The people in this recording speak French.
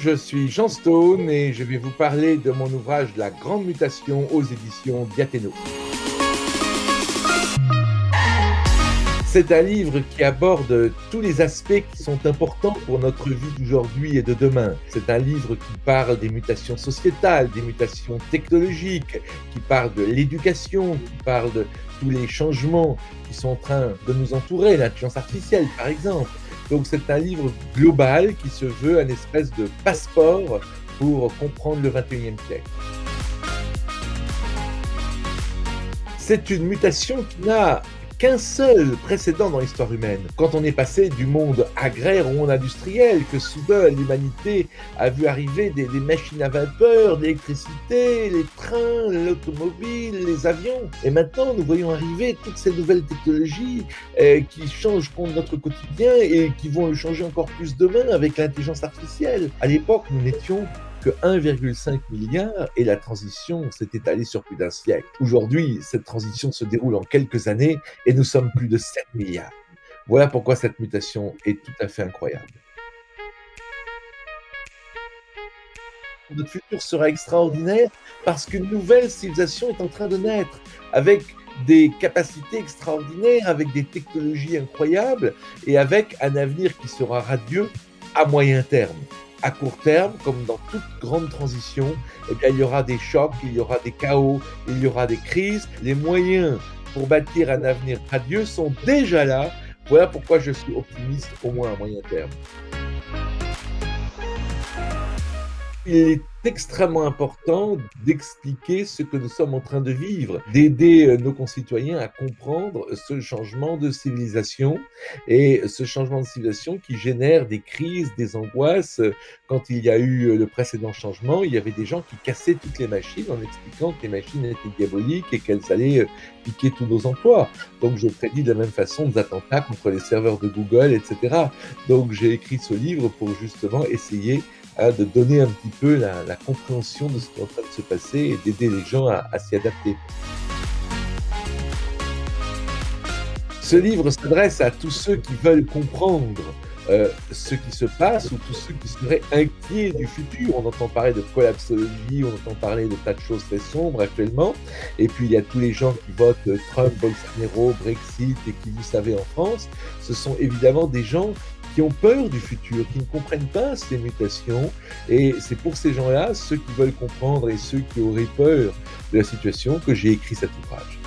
je suis Jean Stone et je vais vous parler de mon ouvrage La Grande Mutation aux éditions Diathéno. C'est un livre qui aborde tous les aspects qui sont importants pour notre vie d'aujourd'hui et de demain. C'est un livre qui parle des mutations sociétales, des mutations technologiques, qui parle de l'éducation, qui parle de tous les changements qui sont en train de nous entourer, l'intelligence artificielle par exemple. Donc c'est un livre global qui se veut un espèce de passeport pour comprendre le XXIe siècle. C'est une mutation qui n'a qu'un seul précédent dans l'histoire humaine. Quand on est passé du monde agraire au monde industriel, que soudain l'humanité a vu arriver des machines à vapeur, l'électricité, les trains, l'automobile, les avions. Et maintenant, nous voyons arriver toutes ces nouvelles technologies qui changent notre quotidien et qui vont le changer encore plus demain avec l'intelligence artificielle. À l'époque, nous n'étions que 1,5 milliard et la transition s'est étalée sur plus d'un siècle. Aujourd'hui, cette transition se déroule en quelques années et nous sommes plus de 7 milliards. Voilà pourquoi cette mutation est tout à fait incroyable. Notre futur sera extraordinaire parce qu'une nouvelle civilisation est en train de naître avec des capacités extraordinaires, avec des technologies incroyables et avec un avenir qui sera radieux à moyen terme. À court terme, comme dans toute grande transition, eh bien, il y aura des chocs, il y aura des chaos, il y aura des crises. Les moyens pour bâtir un avenir radieux sont déjà là. Voilà pourquoi je suis optimiste, au moins à moyen terme. Il est extrêmement important d'expliquer ce que nous sommes en train de vivre, d'aider nos concitoyens à comprendre ce changement de civilisation et ce changement de civilisation qui génère des crises, des angoisses. Quand il y a eu le précédent changement, il y avait des gens qui cassaient toutes les machines en expliquant que les machines étaient diaboliques et qu'elles allaient piquer tous nos emplois. Donc je prédis de la même façon des attentats contre les serveurs de Google, etc. Donc j'ai écrit ce livre pour justement essayer de donner un petit peu la compréhension de ce qui est en train de se passer et d'aider les gens à s'y adapter. Ce livre s'adresse à tous ceux qui veulent comprendre ce qui se passe ou tous ceux qui seraient inquiets du futur. On entend parler de collapsologie, on entend parler de tas de choses très sombres actuellement. Et puis il y a tous les gens qui votent Trump, Bolsonaro, Brexit et qui, vous savez, en France, ce sont évidemment des gens qui ont peur du futur, qui ne comprennent pas ces mutations. Et c'est pour ces gens-là, ceux qui veulent comprendre et ceux qui auraient peur de la situation, que j'ai écrit cet ouvrage.